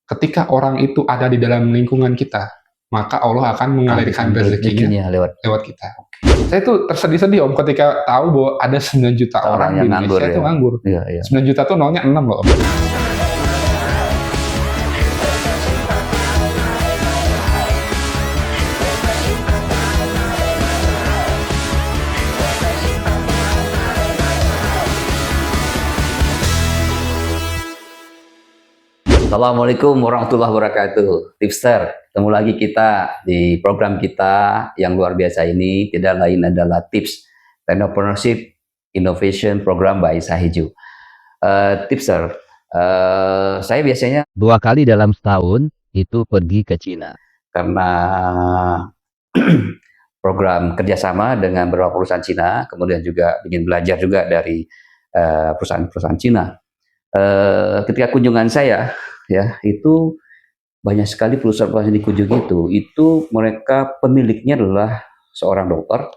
ketika orang itu ada di dalam lingkungan kita, maka Allah akan mengalirkan rezekinya lewat kita. Saya tuh tersedih-sedih Om ketika tahu bahwa ada 9 juta orang di Indonesia itu nganggur. 9 juta tuh nolnya 6 loh Om. Assalamualaikum warahmatullahi wabarakatuh. Tipster, ketemu lagi kita di program kita yang luar biasa ini. Tidak lain adalah Tips Entrepreneurship Innovation Program by Sahiju. Tipster, saya biasanya 2 kali dalam setahun itu pergi ke Cina. Karena program kerjasama dengan beberapa perusahaan Cina, kemudian juga ingin belajar juga dari perusahaan-perusahaan Cina. Ketika kunjungan saya, ya itu banyak sekali perusahaan-perusahaan yang dikunjungi itu mereka pemiliknya adalah seorang dokter,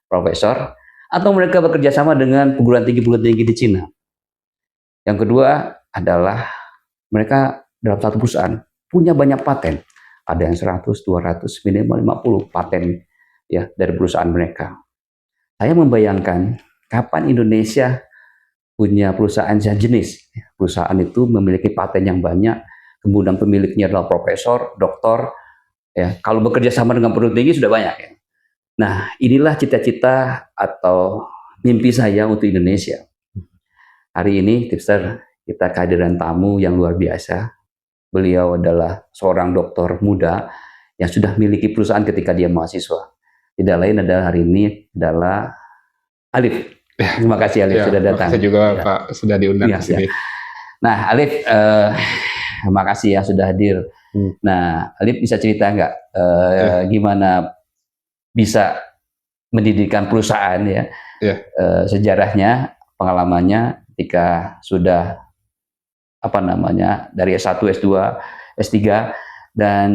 profesor, atau mereka bekerja sama dengan perguruan tinggi di Cina. Yang kedua adalah mereka dalam satu perusahaan punya banyak paten, ada yang 100, 200, minimal 50 paten ya dari perusahaan mereka. Saya membayangkan kapan Indonesia punya perusahaan sejenis. Perusahaan itu memiliki paten yang banyak, kemudian pemiliknya adalah profesor, doktor. Ya, kalau bekerja sama dengan perguruan tinggi sudah banyak. Ya. Nah, inilah cita-cita atau mimpi saya untuk Indonesia. Hari ini, Tipster, kita kehadiran tamu yang luar biasa. Beliau adalah seorang dokter muda yang sudah memiliki perusahaan ketika dia mahasiswa. Tidak lain adalah hari ini adalah Alif. Terima kasih Alif sudah datang. Terima kasih juga Pak sudah diundang ke sini. Nah Alif, terima kasih ya sudah hadir. Nah Alif bisa cerita nggak gimana bisa mendirikan perusahaan ya? Sejarahnya, pengalamannya ketika sudah dari S1, S2, S3 dan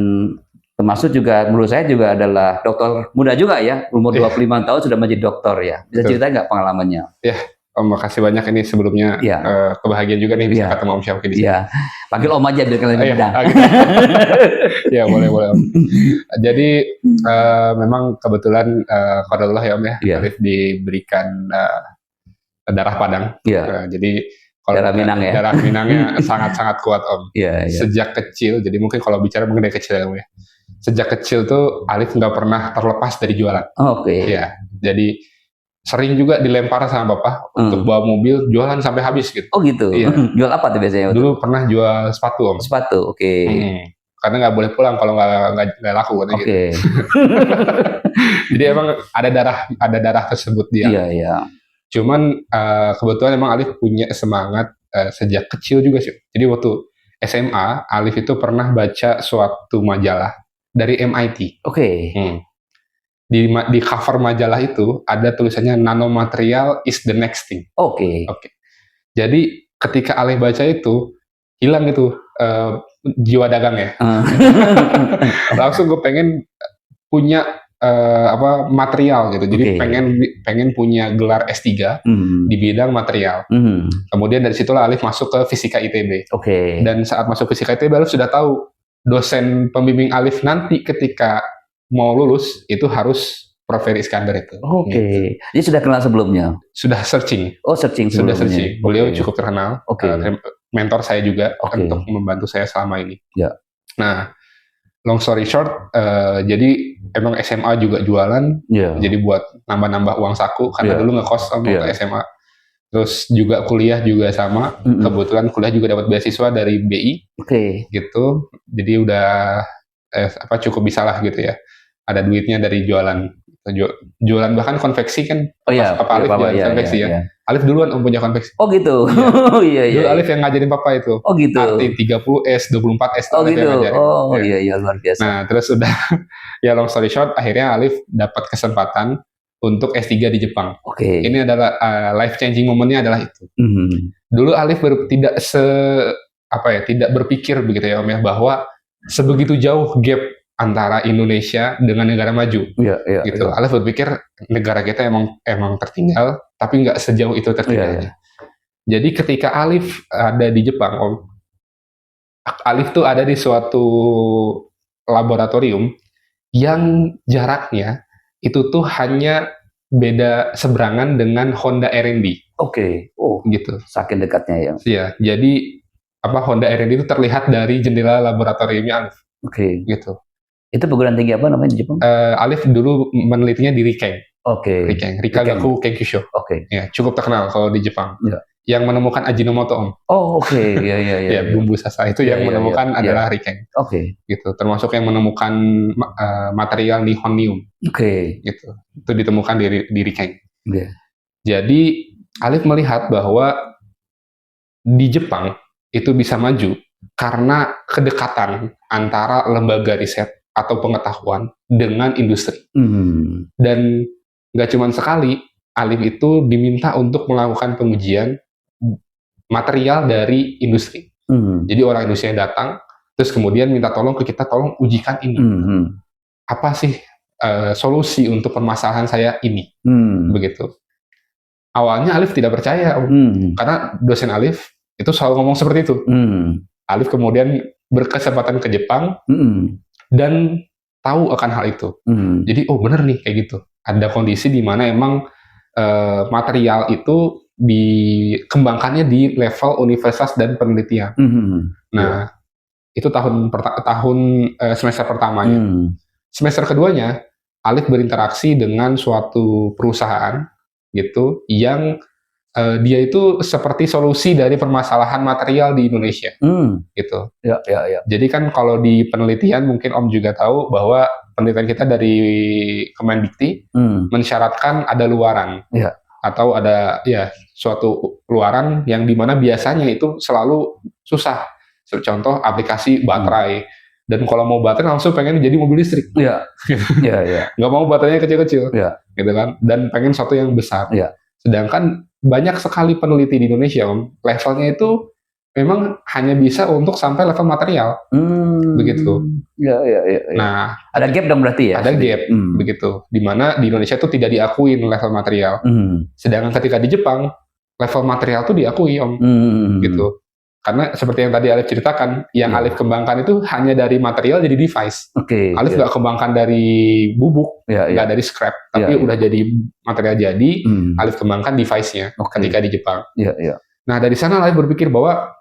termasuk juga menurut saya juga adalah dokter muda juga ya, umur 25 tahun sudah menjadi dokter ya. Bisa cerita nggak pengalamannya? Ya, Om makasih banyak ini sebelumnya kebahagiaan juga nih bisa ketemu Om Syafqi di sini. Iya, panggil Om aja biar kalian mudah. Ya boleh Om. Jadi memang kebetulan qadarullah ya Om ya, Alif diberikan darah Padang. Jadi kalau darah Minang ya. Darah Minangnya sangat-sangat kuat Om. Sejak kecil, jadi mungkin kalau bicara mengenai kecil Om ya. Sejak kecil tuh Alif nggak pernah terlepas dari jualan. Ya, jadi sering juga dilempar sama Bapak untuk bawa mobil jualan sampai habis gitu. Oh gitu. Iya. Jual apa tuh biasanya? Dulu pernah jual sepatu Om. Sepatu, oke. Karena nggak boleh pulang kalau nggak laku gitu. Jadi emang ada darah tersebut dia. Iya. Cuman kebetulan emang Alif punya semangat sejak kecil juga sih. Jadi waktu SMA, Alif itu pernah baca suatu majalah dari MIT. Di cover majalah itu ada tulisannya nanomaterial is the next thing. Jadi ketika Alif baca itu hilang itu jiwa dagang ya. Langsung gue pengen punya material gitu. Jadi pengen punya gelar S3 di bidang material. Kemudian dari situlah Alif masuk ke Fisika ITB. Dan saat masuk Fisika ITB Alif sudah tahu dosen pembimbing Alif nanti ketika mau lulus itu harus Prof. Ferry Iskandar itu. Jadi sudah kenal sebelumnya? Sudah searching. Searching sebelumnya. Sudah searching. Beliau cukup terkenal. Mentor saya juga untuk membantu saya selama ini. Nah, long story short, jadi emang SMA juga jualan, jadi buat nambah-nambah uang saku, karena dulu ngekos waktu SMA. Terus juga kuliah juga sama, kebetulan kuliah juga dapat beasiswa dari BI, gitu. Jadi udah cukup bisa lah gitu ya. Ada duitnya dari jualan bahkan konveksi kan, Papa Alif konveksi ya. Alif duluan punya konveksi. Gitu. Dulu Alif yang ngajarin Papa itu. Gitu. Arti 30S, 24S. Gitu. Luar biasa. Nah, terus udah ya long story short, akhirnya Alif dapat kesempatan untuk S3 di Jepang. Ini adalah life changing momennya adalah itu. Dulu Alif tidak berpikir begitu ya Om ya, bahwa sebegitu jauh gap antara Indonesia dengan negara maju. Gitu. Alif berpikir negara kita emang tertinggal, tapi nggak sejauh itu tertinggal. Jadi ketika Alif ada di Jepang Om, Alif tuh ada di suatu laboratorium yang jaraknya itu tuh hanya beda seberangan dengan Honda R&D. Oke. Oh, Gitu. saking dekatnya ya. Iya, jadi Honda R&D itu terlihat dari jendela laboratoriumnya Alif. Oke. Gitu. Itu perguruan tinggi apa namanya di Jepang? Alif dulu menelitinya di Rikeng. Oke. Rikagaku Kenkyusho. Oke. Ya, cukup terkenal kalau di Jepang. Ya. Yang menemukan Ajinomoto, Om. Oh, oke. Iya. Ya, bumbu sasa itu yang menemukan adalah Rikeng. Oke. Gitu. Termasuk yang menemukan material nihonium. Oke. Gitu. Itu ditemukan di Rikeng. Okay. Jadi Alif melihat bahwa di Jepang itu bisa maju karena kedekatan antara lembaga riset atau pengetahuan dengan industri. Dan nggak cuma sekali, Alif itu diminta untuk melakukan pengujian material dari industri. Jadi orang industri yang datang, terus kemudian minta tolong ke kita, tolong ujikan ini. Apa sih solusi untuk permasalahan saya ini? Begitu. Awalnya Alif tidak percaya, karena dosen Alif itu selalu ngomong seperti itu. Alif kemudian berkesempatan ke Jepang dan tahu akan hal itu. Jadi, oh bener nih kayak gitu. Ada kondisi di mana emang material itu dikembangkannya di level universitas dan penelitian. Nah, itu semester pertamanya. Semester keduanya, Alif berinteraksi dengan suatu perusahaan gitu yang dia itu seperti solusi dari permasalahan material di Indonesia. Gitu. Ya. Jadi kan kalau di penelitian mungkin Om juga tahu bahwa penelitian kita dari Kemendikti mensyaratkan ada luaran. Ya. Atau ada suatu luaran yang dimana biasanya itu selalu susah. Contoh aplikasi baterai. Dan kalau mau baterai langsung pengen jadi mobil listrik. Iya. Nggak mau baterainya kecil-kecil. Iya. Gitu kan. Dan pengen sesuatu yang besar. Iya. Sedangkan banyak sekali peneliti di Indonesia, Om. Levelnya itu memang hanya bisa untuk sampai level material. Begitu. Iya. Nah, ada gap dong berarti ya? Ada gap, begitu. Dimana di Indonesia itu tidak diakuin level material. Sedangkan ketika di Jepang, level material itu diakui, Om. Gitu. Karena seperti yang tadi Alif ceritakan, yang Alif kembangkan itu hanya dari material jadi device. Alif nggak kembangkan dari bubuk, nggak dari scrap, tapi udah jadi material jadi, Alif kembangkan device-nya ketika di Jepang. Nah, dari sana Alif berpikir bahwa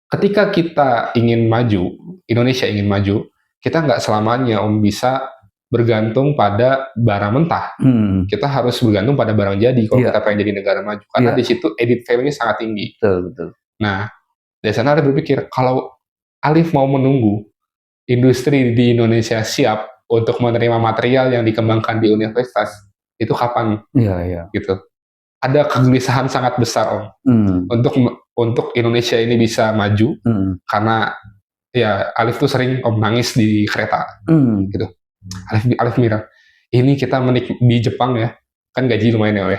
ketika kita ingin maju, Indonesia ingin maju, kita nggak selamanya Om bisa bergantung pada barang mentah. Kita harus bergantung pada barang jadi kalau kita pengen jadi negara maju. Karena di situ edit value-nya sangat tinggi. Betul. Nah, dari sana Alif berpikir, kalau Alif mau menunggu industri di Indonesia siap untuk menerima material yang dikembangkan di universitas, itu kapan? Gitu. Ada kegelisahan sangat besar, Om, untuk Indonesia ini bisa maju, karena ya Alif tuh sering Om nangis di kereta, gitu. Alif bilang, ini kita di Jepang ya, kan gaji lumayan ya.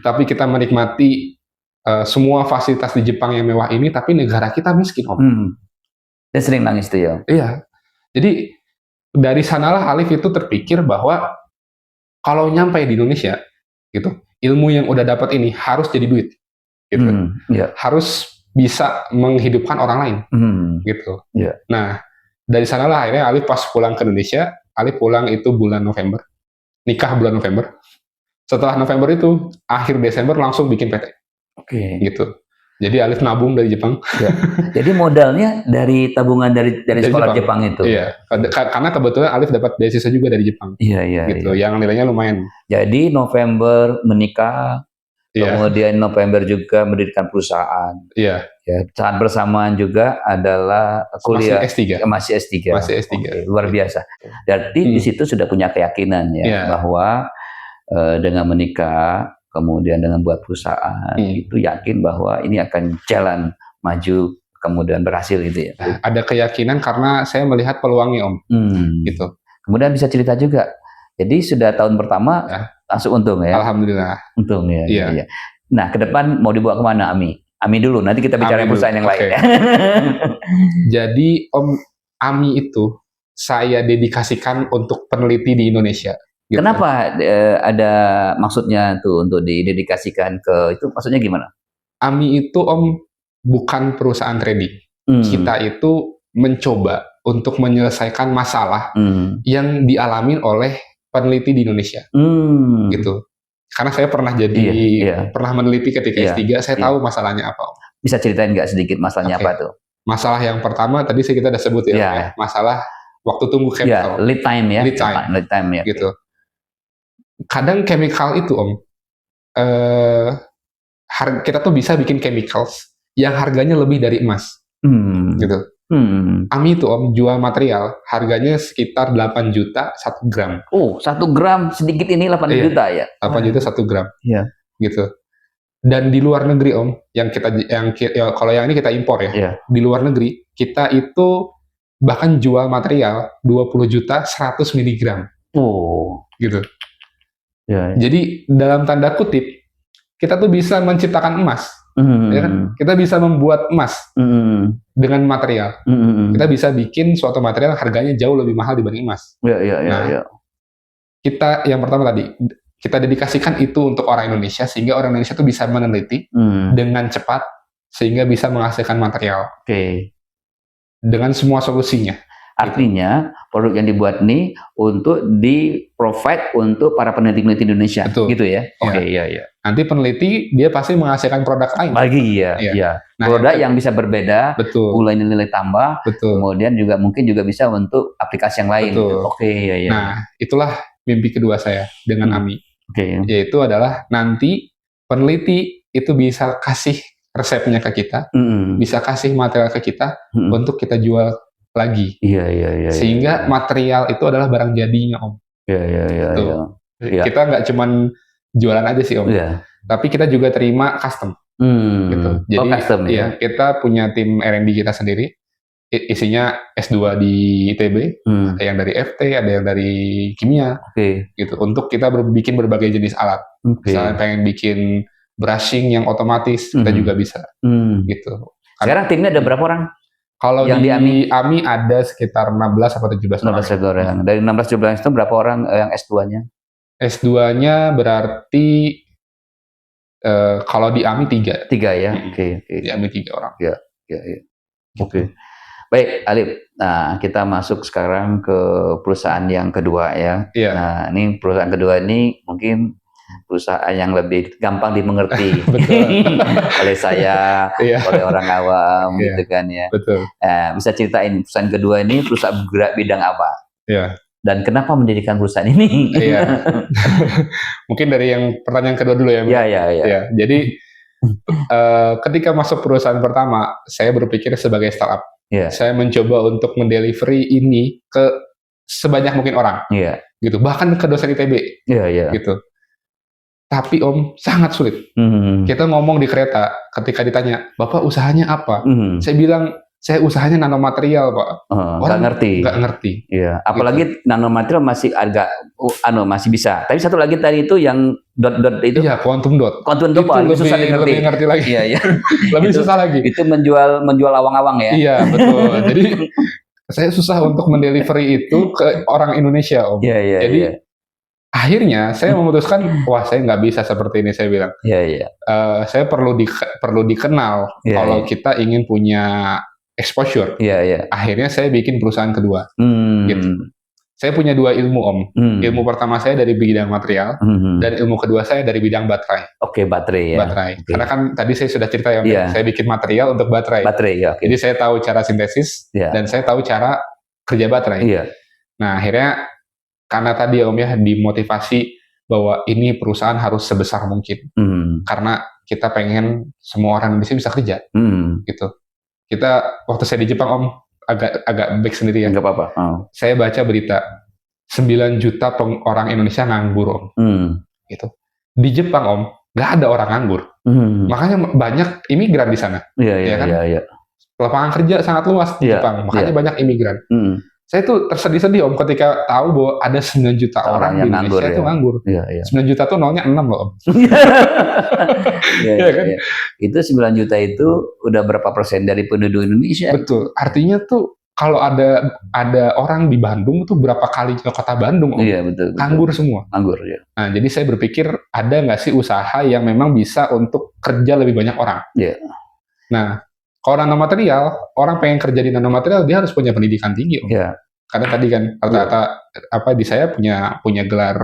Tapi kita menikmati semua fasilitas di Jepang yang mewah ini, tapi negara kita miskin, Om. Dia sering nangis tuh ya. Iya. Jadi dari sanalah Alif itu terpikir bahwa kalau nyampe di Indonesia, gitu, ilmu yang udah dapat ini harus jadi duit, gitu. Harus bisa menghidupkan orang lain, gitu. Nah, dari sanalah akhirnya Alif pas pulang ke Indonesia, Alif pulang itu bulan November, nikah bulan November. Setelah November itu, akhir Desember langsung bikin PT. Gitu. Jadi Alif nabung dari Jepang. Jadi modalnya dari tabungan dari sekolah Jepang itu. Iya. Karena kebetulan Alif dapat beasiswa juga dari Jepang. Gitu. Yang nilainya lumayan. Jadi November menikah, kemudian November juga mendirikan perusahaan. Saat bersamaan juga adalah kuliah masih S3. Luar biasa. Berarti di situ sudah punya keyakinan bahwa dengan menikah, kemudian dengan buat perusahaan, itu yakin bahwa ini akan jalan maju, kemudian berhasil gitu ya. Ada keyakinan karena saya melihat peluangnya, Om. Gitu. Kemudian bisa cerita juga. Jadi sudah tahun pertama langsung untung ya. Alhamdulillah. Untung ya. Nah, ke depan mau dibawa kemana, Ami? Ami dulu, nanti kita bicara perusahaan yang lain. Jadi Om, Ami itu saya dedikasikan untuk peneliti di Indonesia. Gitu. Kenapa ada maksudnya tuh untuk didedikasikan ke itu? Maksudnya gimana? Ami itu Om bukan perusahaan trading. kita itu mencoba untuk menyelesaikan masalah yang dialami oleh peneliti di Indonesia, gitu. Karena saya pernah pernah meneliti ketika S3, saya tahu masalahnya apa. Bisa ceritain nggak sedikit masalahnya apa tuh? Masalah yang pertama tadi kita udah sebut ya, masalah waktu tunggu chemical. Lead time ya. Lead time ya. Gitu. Kadang chemical itu kita tuh bisa bikin chemicals yang harganya lebih dari emas, gitu. AMI itu jual material harganya sekitar 8 juta 1 gram. Oh, 1 gram sedikit ini 8 juta ya? 8 juta 1 gram. Iya. Gitu. Dan di luar negeri kalau yang ini kita impor ya. Di luar negeri kita itu bahkan jual material 20 juta 100 miligram. Oh. Gitu. Jadi dalam tanda kutip kita tuh bisa menciptakan emas. Ya kan? Kita bisa membuat emas dengan material. Kita bisa bikin suatu material harganya jauh lebih mahal dibanding emas. Kita yang pertama tadi kita dedikasikan itu untuk orang Indonesia sehingga orang Indonesia tuh bisa meneliti dengan cepat sehingga bisa menghasilkan material. Dengan semua solusinya. Artinya produk yang dibuat ini untuk di-provide untuk para peneliti-peneliti Indonesia. Betul. Gitu ya? Iya. Nanti peneliti dia pasti menghasilkan produk lain. Nah, produk yang bisa berbeda, mulai nilai tambah, kemudian juga mungkin juga bisa untuk aplikasi yang lain. Nah, itulah mimpi kedua saya dengan AMI. Yaitu adalah nanti peneliti itu bisa kasih resepnya ke kita, bisa kasih material ke kita untuk kita jual lagi. Sehingga material itu adalah barang jadinya, Om. Kita nggak cuman jualan aja sih, Om. Tapi kita juga terima custom. Gitu. Jadi custom, kita punya tim R&D kita sendiri. Isinya S2 di ITB, ada yang dari FT, ada yang dari kimia, gitu. Untuk kita bikin berbagai jenis alat. Misalnya pengen bikin brushing yang otomatis, kita juga bisa, gitu. Sekarang timnya ada berapa orang? Kalau yang di AMI ada sekitar 16 atau 17 orang. Dari 16-17 itu berapa orang yang S2-nya? S2-nya berarti kalau di AMI 3. 3 ya? Di AMI 3 orang. Baik, Alif. Nah, kita masuk sekarang ke perusahaan yang kedua ya. Nah, ini perusahaan kedua ini mungkin perusahaan yang lebih gampang dimengerti oleh saya, oleh orang awam, gitu kan ya. Bisa ceritain perusahaan kedua ini perusahaan bergerak bidang apa? Dan kenapa mendirikan perusahaan ini? Mungkin dari yang pertanyaan kedua dulu ya. Jadi ketika masuk perusahaan pertama, saya berpikir sebagai startup. Saya mencoba untuk mendelivery ini ke sebanyak mungkin orang, gitu. Bahkan ke dosen ITB, gitu. Tapi Om, sangat sulit. Kita ngomong di kereta, ketika ditanya, Bapak usahanya apa? Saya bilang, saya usahanya nanomaterial, Pak. Orang nggak ngerti. Apalagi gitu. Nanomaterial masih agak, masih bisa. Tapi satu lagi tadi itu yang dot itu. Quantum dot. Quantum dot lebih susah dimengerti. Lebih ngerti lagi. Lebih susah lagi. Itu menjual awang-awang ya. Iya, betul. Jadi saya susah untuk mendelivery itu ke orang Indonesia, Om. Jadi akhirnya saya memutuskan, wah saya nggak bisa seperti ini, saya bilang. Saya perlu dikenal kalau kita ingin punya exposure. Akhirnya saya bikin perusahaan kedua. Gitu. Saya punya 2 ilmu, Om. Ilmu pertama saya dari bidang material, dan ilmu kedua saya dari bidang baterai. Baterai ya. Karena kan tadi saya sudah cerita ya, saya bikin material untuk baterai. Jadi saya tahu cara sintesis, dan saya tahu cara kerja baterai. Nah akhirnya karena tadi Om ya dimotivasi bahwa ini perusahaan harus sebesar mungkin, karena kita pengen semua orang Indonesia bisa kerja, gitu. Kita waktu saya di Jepang, Om, agak back sendiri ya. Nggak apa-apa. Saya baca berita 9 juta orang Indonesia nganggur, Om. Gitu. Di Jepang, Om, nggak ada orang nganggur. Makanya banyak imigran di sana. Lapangan kerja sangat luas di Jepang, makanya banyak imigran. Saya tuh tersedih-sedih, Om, ketika tahu bahwa ada 9 juta orang di Indonesia itu nganggur. 9 juta tuh nolnya 6 loh, Om. Itu 9 juta itu udah berapa persen dari penduduk Indonesia? Betul. Artinya tuh kalau ada orang di Bandung tuh berapa kali ke kota Bandung, Om. Betul. Nganggur semua. Nganggur, ya. Nah, jadi saya berpikir ada nggak sih usaha yang memang bisa untuk kerja lebih banyak orang? Nah, Kalau nanomaterial, orang pengen kerja di nanomaterial dia harus punya pendidikan tinggi, Om. Ya. Karena tadi kan rata-rata di saya punya gelar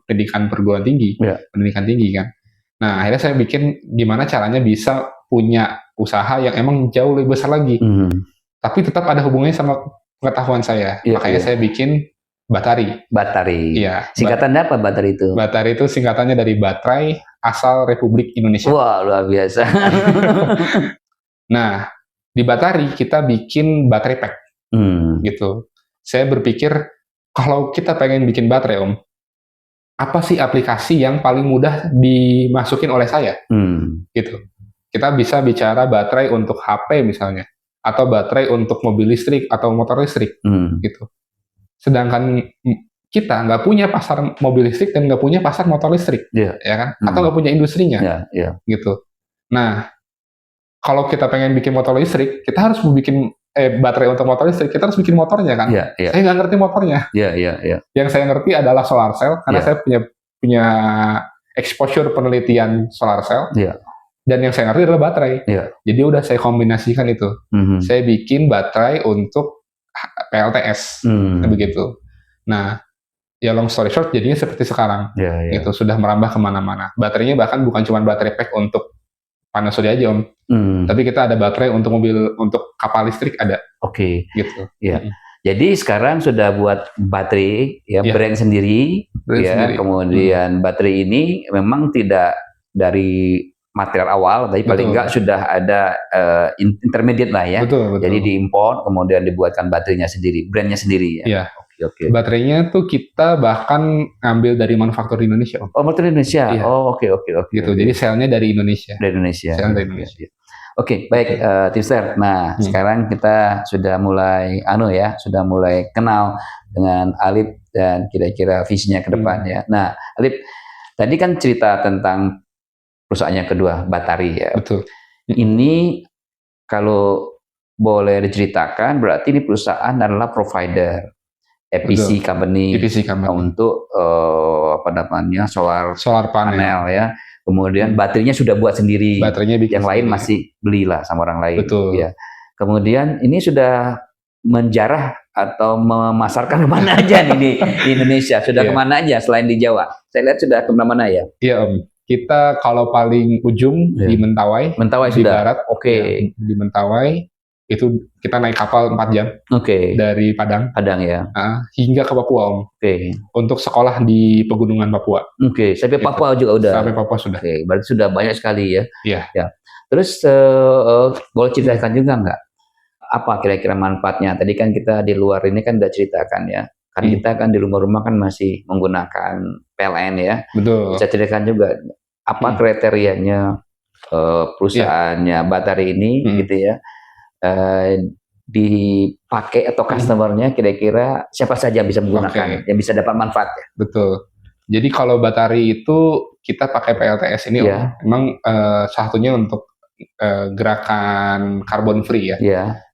pendidikan perguruan tinggi, pendidikan tinggi kan. Nah, akhirnya saya bikin gimana caranya bisa punya usaha yang emang jauh lebih besar lagi. Tapi tetap ada hubungannya sama pengetahuan saya. Makanya saya bikin Batari. Batari. Iya. Singkatan apa Batari itu? Batari itu singkatannya dari Baterai Asal Republik Indonesia. Wah, luar biasa. Nah, di Batari kita bikin baterai pack. Gitu. Saya berpikir kalau kita pengen bikin baterai, Om, apa sih aplikasi yang paling mudah dimasukin oleh saya? Gitu. Kita bisa bicara baterai untuk HP misalnya, atau baterai untuk mobil listrik atau motor listrik, gitu. Sedangkan kita nggak punya pasar mobil listrik dan nggak punya pasar motor listrik, ya kan? Atau nggak punya industrinya, gitu. Nah, kalau kita pengen bikin motor listrik, kita harus bikin baterai untuk motor listrik, kita harus bikin motornya kan. Saya nggak ngerti motornya. Yang saya ngerti adalah solar cell, karena saya punya exposure penelitian solar cell. Dan yang saya ngerti adalah baterai. Jadi udah saya kombinasikan itu. Saya bikin baterai untuk PLTS, begitu. Nah, ya long story short, jadinya seperti sekarang. Gitu, sudah merambah kemana-mana. Baterainya bahkan bukan cuma baterai pack untuk panas surya aja, Om. Tapi kita ada baterai untuk mobil, untuk kapal listrik ada. Gitu. Jadi sekarang sudah buat baterai, brand sendiri, sendiri. Kemudian baterai ini memang tidak dari material awal, tapi paling enggak sudah ada intermediate lah ya. Betul. Jadi diimpor, kemudian dibuatkan baterainya sendiri, brandnya sendiri ya. Baterainya tuh kita bahkan ngambil dari manufaktur di Indonesia. Oh, manufaktur Indonesia. Oke. Gitu. Jadi selnya dari Indonesia. Dari Indonesia. Selnya dari Indonesia. Oke, baik, Timster. Nah, sekarang kita sudah mulai sudah mulai kenal dengan Alip dan kira-kira visinya ke depan ya. Nah, Alip, tadi kan cerita tentang perusahaannya kedua, Batari ya. Betul. Ini kalau boleh diceritakan, berarti ini perusahaan adalah provider EPC company untuk solar panel ya. Kemudian baterainya sudah buat sendiri. Yang lain masih belilah sama orang lain. Betul. Ya. Kemudian ini sudah menjarah atau memasarkan kemana aja nih di Indonesia? Sudah kemana aja selain di Jawa? Saya lihat sudah kemana-mana ya. Iya, Om. Kita kalau paling ujung di Mentawai. Mentawai di sudah. Barat. Di Mentawai itu kita naik kapal 4 jam. Dari Padang. Ya. Hingga ke Papua, Om. Untuk sekolah di pegunungan Papua. Sampai Papua juga udah. Sampai Papua sudah. Berarti sudah banyak sekali ya. Iya. Terus boleh ceritakan juga nggak? Apa kira-kira manfaatnya? Tadi kan kita di luar ini kan udah ceritakan ya. Kan kita kan di rumah-rumah kan masih menggunakan PLN ya. Betul. Bisa ceritakan juga apa kriterianya perusahaannya Batari ini gitu ya. Dipakai atau customernya kira-kira siapa saja bisa menggunakan, yang bisa dapat manfaatnya. Betul. Jadi kalau Batari itu kita pakai PLTS ini, memang satunya untuk gerakan carbon free ya.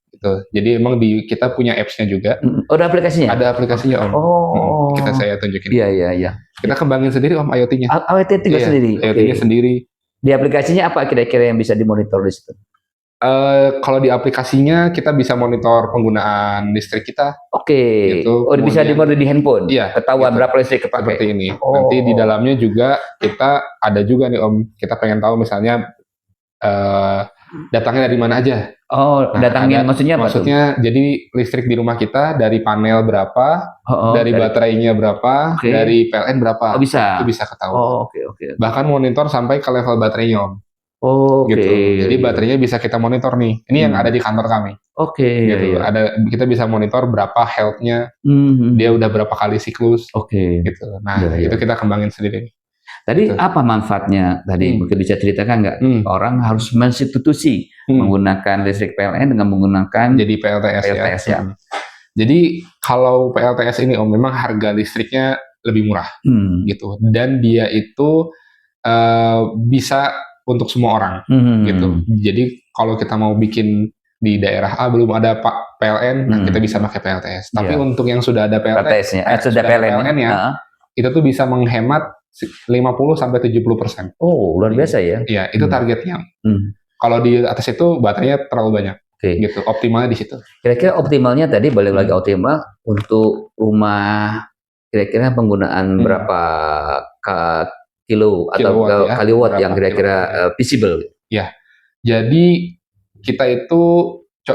Gitu. Jadi emang kita punya apps-nya juga. Ada aplikasinya? Ada aplikasinya, Om. Saya tunjukin. Iya. Kita kembangin sendiri, Om, IoT-nya. IoT juga sendiri? IoT-nya sendiri. Di aplikasinya apa kira-kira yang bisa dimonitor di situ? Kalau di aplikasinya kita bisa monitor penggunaan listrik kita. Gitu. Bisa dimonitor di handphone? Iya. Ketahuan berapa listrik kepakai? Seperti ini. Nanti di dalamnya juga kita ada juga nih, Om. Kita pengen tahu misalnya datangnya dari mana aja. Datangnya maksudnya apa? Maksudnya jadi listrik di rumah kita dari panel berapa, dari baterainya berapa, dari PLN berapa. Bisa. Itu bisa ketahuan. Bahkan monitor sampai ke level baterainya, Om. Gitu. Jadi baterainya bisa kita monitor nih. Ini yang ada di kantor kami. Gitu. Kita bisa monitor berapa health-nya, dia udah berapa kali siklus. Gitu. Nah, itu kita kembangin sendiri. Tadi apa manfaatnya? Tadi mungkin bisa ceritakan nggak? Orang harus mensubstitusi menggunakan listrik PLN dengan menggunakan jadi PLTS ya. Jadi kalau PLTS ini, Om, memang harga listriknya lebih murah, gitu. Dan dia itu bisa untuk semua orang, gitu. Jadi kalau kita mau bikin di daerah A belum ada PLN, nah kita bisa pakai PLTS. Tapi untuk yang sudah ada PLTS-nya, sudah PLN-nya, itu tuh bisa menghemat 50-70%. Luar biasa ya. Iya, itu targetnya. Kalau di atas itu baterainya terlalu banyak. Oke. Gitu. Optimalnya di situ. Kira-kira optimalnya tadi balik lagi optimal untuk rumah, kira-kira penggunaan berapa kilo atau kaliwatt yang kira-kira feasible? Ya. Jadi kita itu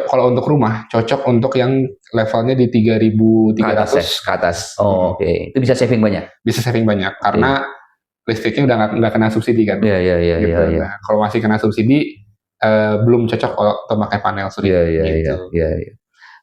kalau untuk rumah cocok untuk yang levelnya di 3.300 ke atas. Oh, oke. Itu bisa saving banyak. Bisa saving banyak karena listriknya udah nggak kena subsidi kan. Iya. Gitu. Nah, kalau masih kena subsidi belum cocok kalau pakai panel surya. Iya.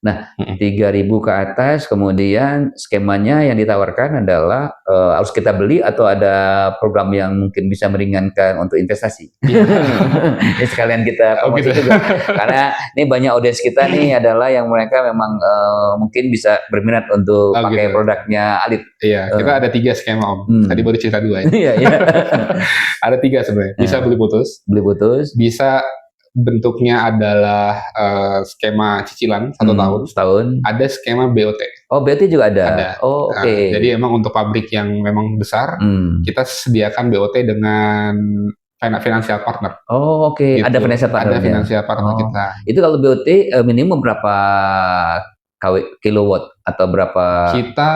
Nah, 3.000 ke atas, kemudian skemanya yang ditawarkan adalah harus kita beli atau ada program yang mungkin bisa meringankan untuk investasi. Ini sekalian kita promosi juga. Karena ini banyak audiens kita nih adalah yang mereka memang mungkin bisa berminat untuk pakai produknya Alif. Iya, kita ada 3 skema Om. Tadi baru cerita 2 ya. Iya. Ada 3 sebenarnya. Bisa beli putus. Bisa bentuknya adalah skema cicilan 1 tahun. Ada skema BOT. Oh, BOT juga ada. Oh, oke. Jadi emang untuk pabrik yang memang besar, kita sediakan BOT dengan financial partner. Oh, oke. Gitu. Ada financial partner. Ada financial partner kita. Itu kalau BOT minimum berapa kilowatt atau berapa? Kita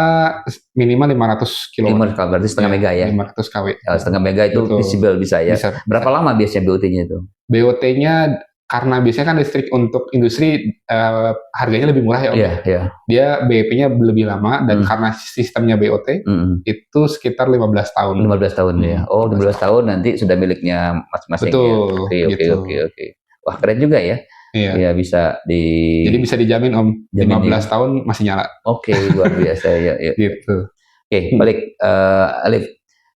minimal 500 kilowatt. Berarti setengah mega ya? 500 kW. Setengah mega itu visible bisa ya? Berapa lama biasanya BOT-nya itu? BOT-nya karena biasanya kan listrik untuk industri harganya lebih murah ya Om. Iya. Dia BEP-nya lebih lama dan karena sistemnya BOT itu sekitar 15 tahun. 15 tahun ya. Oh, 15 tahun nanti sudah miliknya masing-masing. Betul. Ya? Oke. Wah, keren juga ya. Iya. Ya bisa Jadi bisa dijamin Om, 15 tahun masih nyala. Oke, luar biasa ya. Gitu. Oke, balik Alif.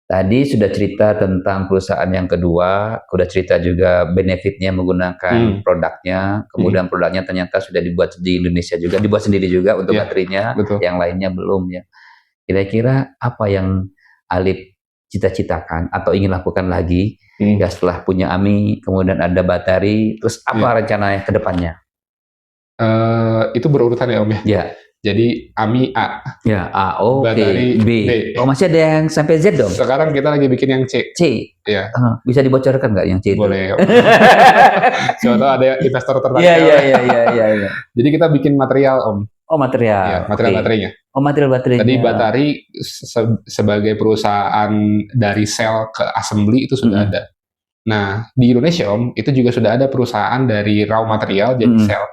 Tadi sudah cerita tentang perusahaan yang kedua, sudah cerita juga benefitnya menggunakan produknya, kemudian produknya ternyata sudah dibuat di Indonesia juga, dibuat sendiri juga untuk baterainya, yang lainnya belum ya. Kira-kira apa yang Alif cita-citakan atau ingin lakukan lagi ya setelah punya AMI, kemudian ada baterai, terus apa rencananya ke depannya? Itu berurutan ya Om ya? Ya. Jadi AMI A. Ya, A. Baterai B. Oh, masih ada yang sampai Z dong? Sekarang kita lagi bikin yang C. Iya. Bisa dibocorkan nggak yang C itu? Boleh. Siapa tahu ada investor tertarik. Iya. Jadi kita bikin material Om. Oh, material. Ya, material baterainya. Oh, material baterainya. Tadi baterai sebagai perusahaan dari sel ke assembly itu sudah ada. Nah, di Indonesia Om, itu juga sudah ada perusahaan dari raw material jadi sel.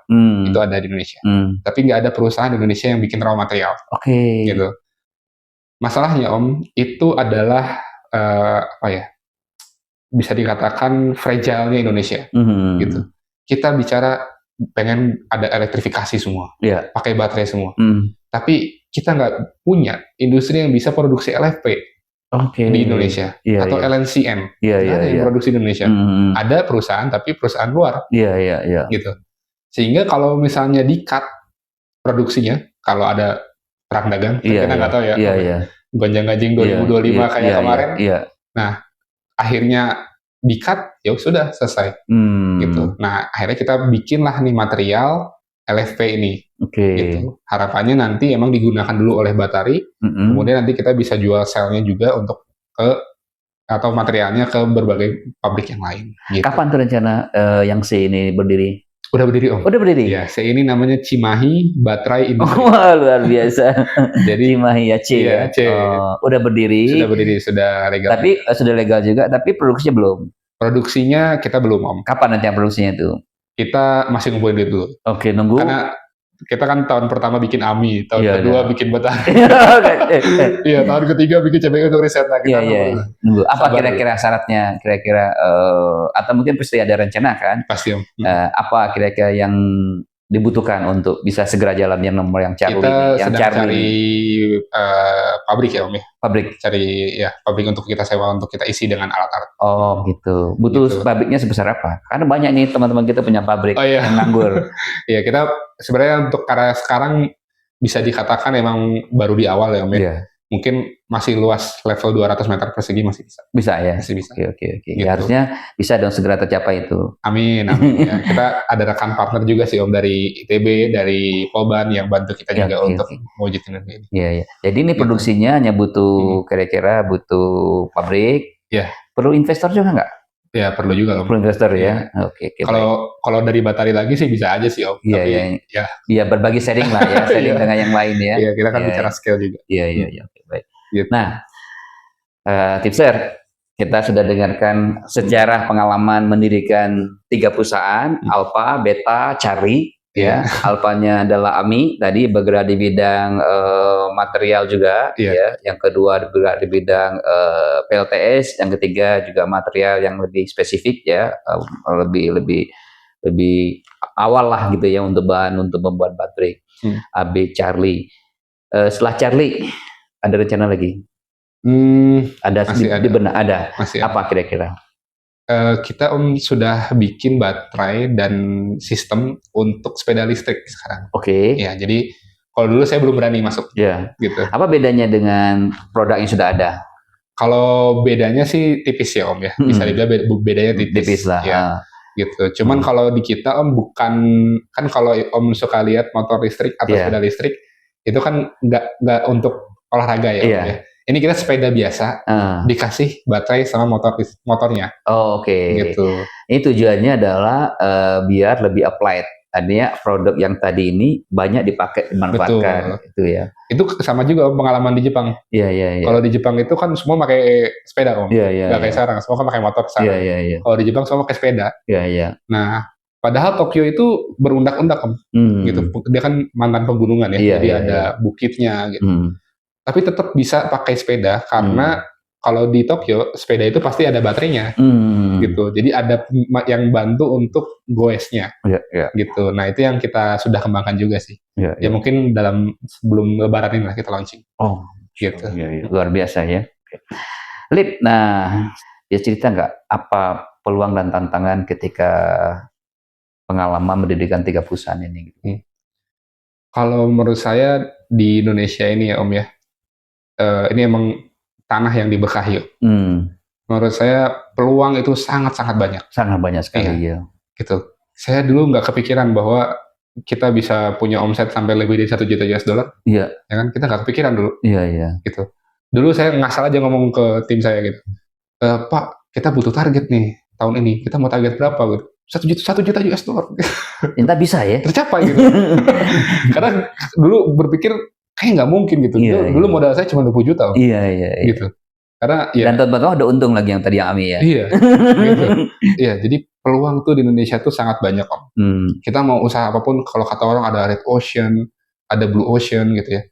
Itu ada di Indonesia. Tapi nggak ada perusahaan di Indonesia yang bikin raw material. Oke. Gitu. Masalahnya Om, itu adalah bisa dikatakan fragile-nya Indonesia. Gitu. Kita bicara pengen ada elektrifikasi semua, pakai baterai semua. Tapi kita nggak punya industri yang bisa produksi LFP. Di Indonesia atau LNCM yang produksi di Indonesia ada perusahaan tapi perusahaan luar gitu, sehingga kalau misalnya di-cut produksinya kalau ada perang dagang kita nggak tahu ya gonjang-ganjing 2025 kayak kemarin nah akhirnya di-cut ya sudah selesai gitu. Nah akhirnya kita bikinlah nih material LFP ini. Gitu. Harapannya nanti emang digunakan dulu oleh baterai, kemudian nanti kita bisa jual selnya juga untuk atau materialnya ke berbagai pabrik yang lain. Gitu. Kapan tuh rencana yang C ini berdiri? Udah berdiri Om. Udah berdiri? Ya, C ini namanya Cimahi Baterai Industri. Wah, luar biasa. Jadi Cimahi ya C. C. Udah berdiri. Sudah berdiri, sudah legal. Tapi sudah legal juga, tapi produksinya belum. Produksinya kita belum Om. Kapan nanti yang produksinya itu? Kita masih ngumpulin duit dulu. Oke, nunggu. Karena kita kan tahun pertama bikin AMI, tahun kedua bikin baterai. Iya, tahun ketiga bikin CBU untuk riset. Nah, kita nunggu. Apa kira-kira syaratnya? Kira-kira atau mungkin pasti ada rencana kan? Pasti Om. Apa kira-kira yang dibutuhkan untuk bisa segera jalan yang nomor yang Charlie kita ini? Yang sedang cari pabrik ya Om ya. Pabrik. Cari pabrik untuk kita sewa untuk kita isi dengan alat-alat. Oh gitu. Butuh pabriknya sebesar apa? Karena banyak nih teman-teman kita punya pabrik yang nganggur. Iya, kita sebenarnya untuk karya sekarang bisa dikatakan emang baru di awal ya Om ya. Mungkin masih luas, level 200 meter persegi masih bisa. Bisa ya? Masih bisa. Oke. Gitu. Ya, harusnya bisa dong segera tercapai itu. Amin. Ya. Kita ada rekan partner juga sih Om dari ITB, dari Polban yang bantu kita juga untuk mewujudkan ini. Iya. Jadi ini produksinya hanya butuh kira-kira butuh pabrik. Iya. Perlu investor juga nggak? Ya perlu juga Om. Perlu investor Iya. ya. Oke. Kalau dari baterai lagi sih bisa aja sih Om. Iya, Tapi iya. Ya berbagi sharing lah ya, sharing Iya. dengan yang lain ya. Iya, kita kan Iya, bicara scale juga. Iya. Oke, baik. Gitu. Nah, tipster, kita sudah dengarkan sejarah pengalaman mendirikan 3 perusahaan, Alpha, Beta, Charlie. Ya, Alpanya adalah Ami, tadi bergerak di bidang material juga, ya. Yang kedua bergerak di bidang PLTS, yang ketiga juga material yang lebih spesifik ya, lebih awal lah gitu ya untuk bahan untuk membuat baterai. AB Charlie. Setelah Charlie ada rencana lagi? Ada di benak ada. Apa kira-kira? Kita sudah bikin baterai dan sistem untuk sepeda listrik sekarang. Oke. Ya, jadi kalau dulu saya belum berani masuk. Ya. Gitu. Apa bedanya dengan produk yang sudah ada? Kalau bedanya sih tipis ya Om ya. Bisa dibilang bedanya tipis. Tipis lah. Ya. Gitu. Cuman kalau di kita Om bukan, kan kalau Om suka lihat motor listrik atau sepeda listrik itu kan nggak untuk olahraga ya Om ya. Ini kita sepeda biasa dikasih baterai sama motornya. Oh, oke. Gitu. Ini tujuannya adalah biar lebih applied. Artinya produk yang tadi ini banyak dipakai, dimanfaatkan. Betul. Itu ya. Itu sama juga Om, pengalaman di Jepang. Iya. Kalau di Jepang itu kan semua pakai sepeda Om. Nggak kayak sekarang, semua kan pakai motor sekarang. Iya. Kalau di Jepang semua pakai sepeda. Iya. Nah, padahal Tokyo itu berundak-undak Om. Gitu. Dia kan mantan pegunungan ya. Jadi ada bukitnya gitu. Tapi tetap bisa pakai sepeda karena kalau di Tokyo sepeda itu pasti ada baterainya, gitu. Jadi ada yang bantu untuk goesnya, gitu. Nah itu yang kita sudah kembangkan juga sih. Ya mungkin sebelum Lebaran ini lah kita launching. Oh, gitu. Luar biasa ya. Lip, nah dia cerita nggak apa peluang dan tantangan ketika pengalaman mendirikan 3 perusahaan ini? Kalau menurut saya di Indonesia ini ya Om ya. Ini emang tanah yang diberkahi. Menurut saya peluang itu sangat-sangat banyak. Sangat banyak sekali ya. Gitu. Saya dulu nggak kepikiran bahwa kita bisa punya omset sampai lebih dari 1 juta US dollar. Iya. Ya kan, kita nggak kepikiran dulu. Iya. Gitu. Dulu saya ngasal aja ngomong ke tim saya gitu. Pak, kita butuh target nih tahun ini. Kita mau target berapa gitu? 1 juta US dollar. Entah bisa ya. Tercapai gitu. Karena dulu berpikir kayak nggak mungkin gitu. Dulu modal saya cuma 20 juta. Iya. Gitu. Karena ya. Dan teman-teman ada untung lagi yang tadi Ami ya. Iya. Gitu. Iya, jadi peluang tuh di Indonesia tuh sangat banyak Om. Kita mau usaha apapun, kalau kata orang ada Red Ocean, ada Blue Ocean gitu ya.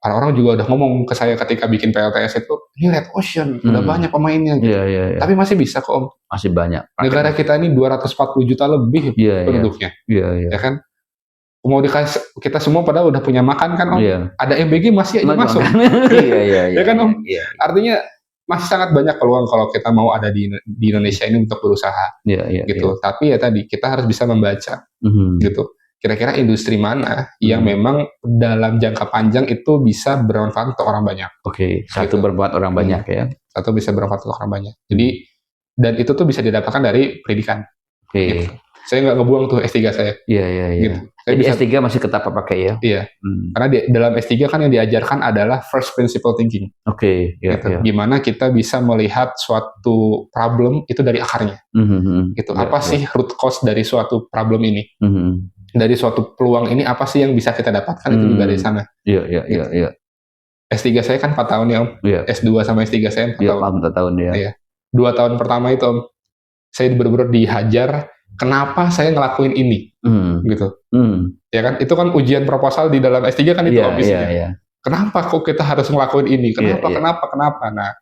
Orang-orang juga udah ngomong ke saya ketika bikin PLTS itu, ini Red Ocean, udah banyak pemainnya gitu. Iya. Tapi masih bisa kok Om. Masih banyak. Negara kita ini 240 juta lebih penduduknya. Iya. Ya kan? Mau dikasih kita semua padahal udah punya makan kan Om. Ada MBG masih aja masuk. Iya. Ya kan Om. Artinya masih sangat banyak peluang kalau kita mau ada di Indonesia ini untuk berusaha. Gitu. Tapi ya tadi kita harus bisa membaca. Gitu. Kira-kira industri mana yang memang dalam jangka panjang itu bisa bermanfaat untuk orang banyak. Oke. Satu gitu. Bermanfaat orang banyak ya. Satu bisa bermanfaat untuk orang banyak. Jadi dan itu tuh bisa didapatkan dari pendidikan. Gitu. Saya nggak ngebuang tuh S3 saya. Iya. Gitu. Jadi S3 masih tetap pakai ya? Iya. Karena dalam S3 kan yang diajarkan adalah first principle thinking. Oke. Gitu. Gimana kita bisa melihat suatu problem itu dari akarnya. Gitu. Apa sih root cause dari suatu problem ini? Dari suatu peluang ini apa sih yang bisa kita dapatkan itu juga dari sana. Iya. S3 saya kan 4 tahun ya Om. S2 sama S3 saya 4 tahun. 4 tahun ya. Iya. 2 tahun pertama itu Om, saya benar-benar dihajar kenapa saya ngelakuin ini, gitu. Ya kan, itu kan ujian proposal di dalam S3 kan itu obviously. Kenapa kok kita harus ngelakuin ini? Kenapa? Nah,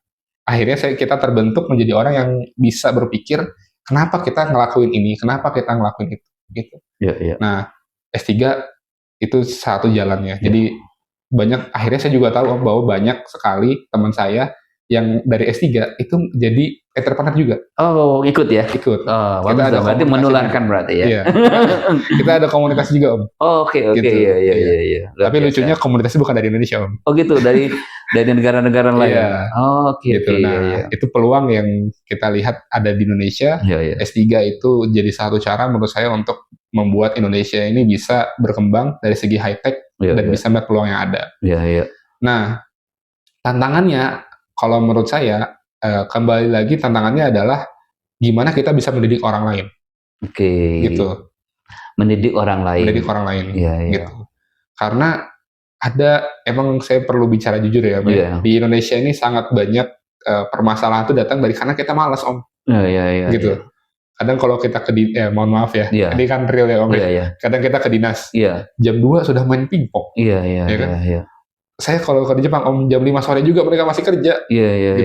akhirnya kita terbentuk menjadi orang yang bisa berpikir kenapa kita ngelakuin ini, kenapa kita ngelakuin itu, gitu. Nah, S3 itu satu jalannya. Jadi akhirnya saya juga tahu bahwa banyak sekali teman saya yang dari S3 itu jadi entrepreneur juga. Oh, ikut ya? Ikut. Oh, berarti menularkan berarti ya? Iya. Kita ada komunitas juga Om. Oh, oke. Gitu. Iya. Tapi lucunya komunitasnya bukan dari Indonesia Om. Oh gitu, dari negara-negara lain? Iya. Oh, oke. Gitu. Nah, itu peluang yang kita lihat ada di Indonesia. S3 itu jadi satu cara menurut saya untuk membuat Indonesia ini bisa berkembang dari segi high-tech dan bisa melihat peluang yang ada. Iya. Nah, tantangannya kalau menurut saya kembali lagi tantangannya adalah gimana kita bisa mendidik orang lain. Oke. Gitu. Mendidik orang lain. Mendidik orang lain. Iya. Gitu. Karena emang saya perlu bicara jujur ya, Om. Iya. Di Indonesia ini sangat banyak permasalahan itu datang dari karena kita malas, Om. Iya. Gitu. Iya. Kadang kalau kita mohon maaf ya, ini kan real ya, Om. Iya. Kadang kita ke dinas, jam 2 sudah main pingpong. Iya. Ya kan? Iya. Saya kalau di Jepang, Om, jam 5 sore juga mereka masih kerja. Iya.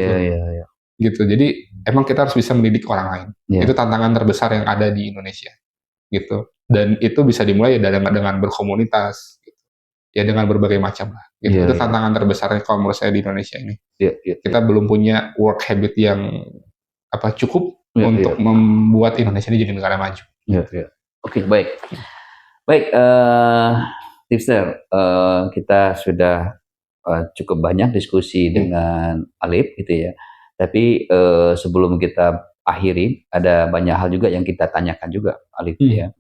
Gitu. Jadi emang kita harus bisa mendidik orang lain. Itu tantangan terbesar yang ada di Indonesia. Gitu. Dan itu bisa dimulai ya dengan berkomunitas. Gitu. Ya dengan berbagai macam lah. Gitu. Itu tantangan terbesarnya kalau menurut saya di Indonesia ini. Kita belum punya work habit yang cukup untuk membuat Indonesia ini jadi negara maju. Oke, baik. Baik, Tipster, kita sudah cukup banyak diskusi dengan Alif gitu ya. Tapi sebelum kita akhiri, ada banyak hal juga yang kita tanyakan juga Alif ya.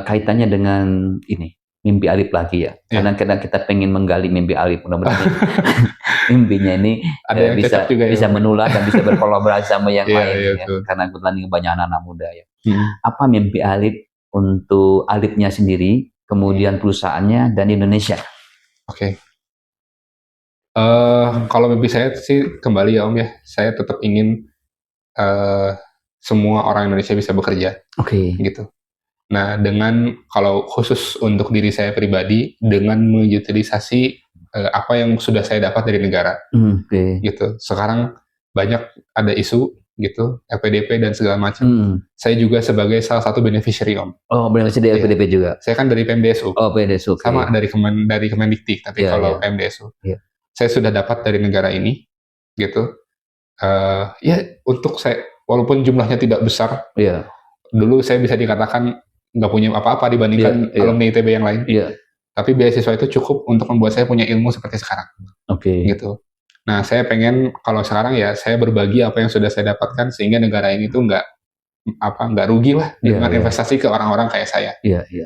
Kaitannya dengan ini, mimpi Alif lagi ya. Kadang-kadang kita pengen menggali mimpi Alif, mudah-mudahan mimpinya ini bisa menular dan bisa berkolaborasi sama yang lain ya. Karena kebetulan ini banyak anak-anak muda ya. Apa mimpi Alif untuk Alifnya sendiri, kemudian perusahaannya dan Indonesia? Oke. Kalau mimpi saya sih kembali ya, Om ya, saya tetap ingin semua orang Indonesia bisa bekerja. Gitu. Nah, kalau khusus untuk diri saya pribadi, dengan mengutilisasi apa yang sudah saya dapat dari negara. Gitu. Sekarang banyak ada isu gitu, LPDP dan segala macam. Saya juga sebagai salah satu beneficiary, Om. Oh, beneficiary dari LPDP juga. Saya kan dari PMDSU. Oh, PMDSU. Sama dari Kemendikti, tapi kalau PMDSU. Saya sudah dapat dari negara ini, gitu. Untuk saya, walaupun jumlahnya tidak besar, dulu saya bisa dikatakan nggak punya apa-apa dibandingkan alumni ITB yang lain. Tapi beasiswa itu cukup untuk membuat saya punya ilmu seperti sekarang. Gitu. Nah, saya pengen kalau sekarang ya saya berbagi apa yang sudah saya dapatkan sehingga negara ini tuh nggak rugi lah dengan investasi ke orang-orang kayak saya.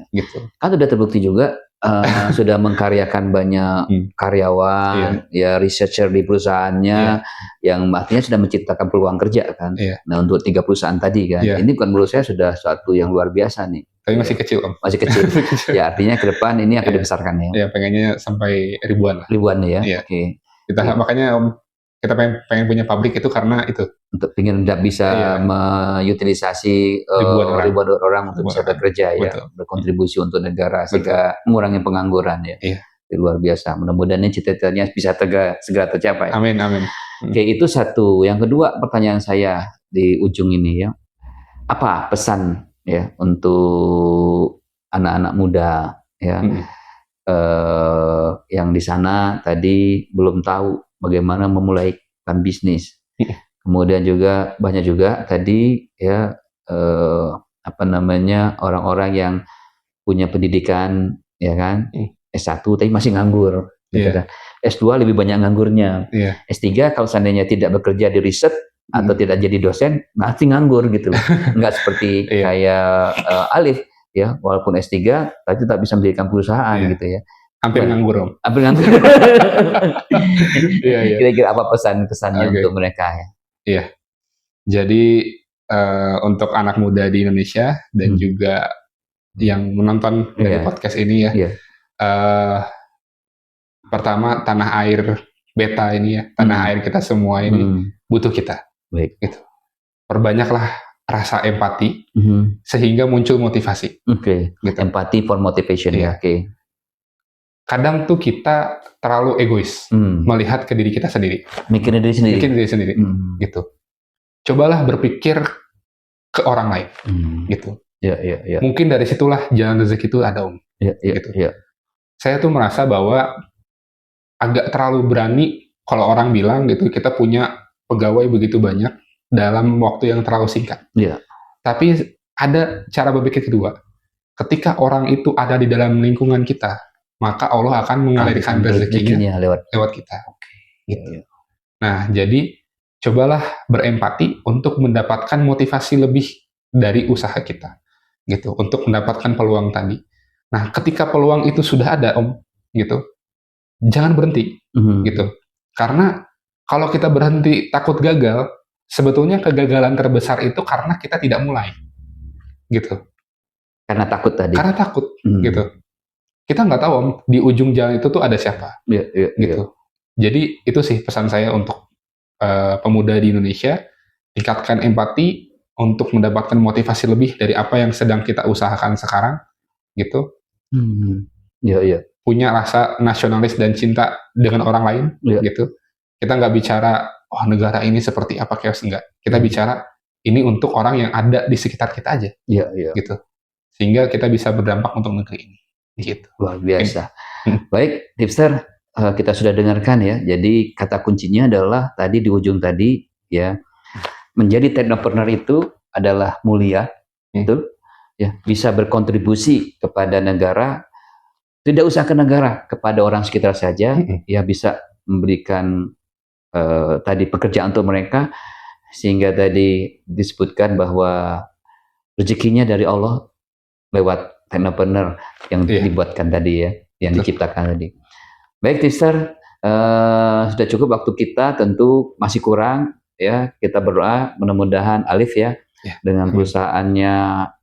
Gitu. Kan sudah terbukti juga sudah mengkaryakan banyak karyawan, researcher di perusahaannya, yang artinya sudah menciptakan peluang kerja kan. Nah, untuk 3 perusahaan tadi kan, ini kan menurut saya sudah suatu yang luar biasa nih. Tapi masih kecil, Om. Masih kecil. Ya, artinya ke depan ini akan dibesarkan ya. Ya, pengennya sampai ribuan lah. Ribuan ya. Oke. Makanya, Om, kita pengen punya pabrik itu karena itu. Untuk ingin bisa mengutilisasi ribuan orang untuk bisa bekerja ya, berkontribusi untuk negara sehingga mengurangi pengangguran ya. Luar biasa. Mudah-mudahan cita-citanya bisa segera tercapai. Amin. Oke, itu satu. Yang kedua, pertanyaan saya di ujung ini ya. Apa pesan ya untuk anak-anak muda ya yang di sana tadi belum tahu bagaimana memulaikan bisnis. Kemudian juga banyak juga tadi ya orang-orang yang punya pendidikan ya kan S1 tapi masih nganggur. S2 lebih banyak nganggurnya. S3 kalau seandainya tidak bekerja di riset atau tidak jadi dosen, nanti nganggur gitu. Nggak seperti kayak Alif ya, walaupun S3 tapi tak bisa mendirikan perusahaan gitu ya. Hampir nganggur, Om. Hampir nganggur. Kira-kira apa pesan-pesannya untuk mereka ya? Iya. Jadi untuk anak muda di Indonesia dan juga yang menonton dari podcast ini ya. Pertama, tanah air beta ini ya, tanah air kita semua ini butuh kita. Baik. Gitu. Perbanyaklah rasa empati sehingga muncul motivasi. Gitu. Empati for motivation ya. Kadang tuh kita terlalu egois melihat ke diri kita sendiri. Mikirin diri sendiri. Gitu. Cobalah berpikir ke orang lain. Gitu. Mungkin dari situlah jalan rezeki itu ada, Om. Gitu. Saya tuh merasa bahwa agak terlalu berani kalau orang bilang gitu kita punya pegawai begitu banyak dalam waktu yang terlalu singkat. Tapi ada cara berpikir kedua. Ketika orang itu ada di dalam lingkungan kita, maka Allah akan mengalirkan rezekinya lewat kita. Gitu. Nah, jadi cobalah berempati untuk mendapatkan motivasi lebih dari usaha kita, gitu, untuk mendapatkan peluang tadi. Nah, ketika peluang itu sudah ada, Om, gitu, jangan berhenti, gitu. Karena kalau kita berhenti takut gagal, sebetulnya kegagalan terbesar itu karena kita tidak mulai, gitu. Karena takut tadi. Karena takut, gitu. Kita nggak tahu Om, di ujung jalan itu tuh ada siapa, gitu. Jadi itu sih pesan saya untuk pemuda di Indonesia, tingkatkan empati untuk mendapatkan motivasi lebih dari apa yang sedang kita usahakan sekarang, gitu. Punya rasa nasionalis dan cinta dengan orang lain, gitu. Kita nggak bicara, oh negara ini seperti apa, chaos, enggak. Kita bicara, ini untuk orang yang ada di sekitar kita aja, gitu. Sehingga kita bisa berdampak untuk negeri ini, gitu. Luar biasa. Baik, tipster, kita sudah dengarkan ya. Jadi kata kuncinya adalah tadi di ujung tadi ya, menjadi technopreneur itu adalah mulia, itu ya, bisa berkontribusi kepada negara, tidak usah ke negara, kepada orang sekitar saja, ya bisa memberikan tadi pekerjaan untuk mereka, sehingga tadi disebutkan bahwa rezekinya dari Allah lewat technopreneur yang dibuatkan tadi ya, yang diciptakan tadi. Baik, tipster, sudah cukup waktu kita, tentu masih kurang ya. Kita berdoa mudah-mudahan Alif ya, dengan perusahaannya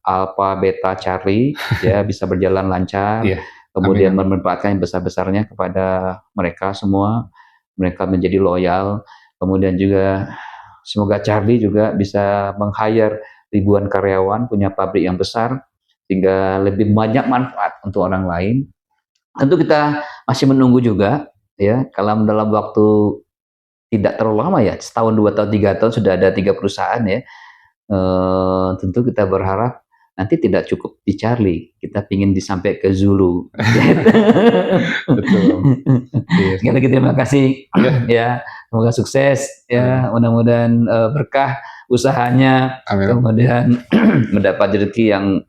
Alpha Beta Charlie ya bisa berjalan lancar, kemudian memanfaatkan yang besar-besarnya kepada mereka semua, mereka menjadi loyal, kemudian juga semoga Charlie juga bisa meng-hire ribuan karyawan, punya pabrik yang besar, sehingga lebih banyak manfaat untuk orang lain. Tentu kita masih menunggu juga ya, kalau dalam waktu tidak terlalu lama ya, setahun, 2 tahun, 3 tahun sudah ada 3 perusahaan ya. Tentu kita berharap nanti tidak cukup di Charlie, kita ingin disampai ke Zulu. Betul. Sekali lagi terima kasih ya, semoga sukses ya, mudah-mudahan berkah usahanya. Kemudian mendapat rezeki yang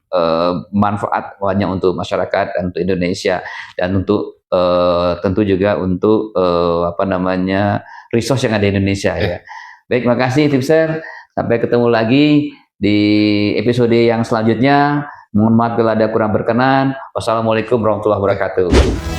manfaat banyak untuk masyarakat dan untuk Indonesia, dan untuk tentu juga untuk resource yang ada di Indonesia ya. Baik, makasih tipster, sampai ketemu lagi di episode yang selanjutnya. Mohon maaf bila ada kurang berkenan. Wassalamualaikum warahmatullahi wabarakatuh.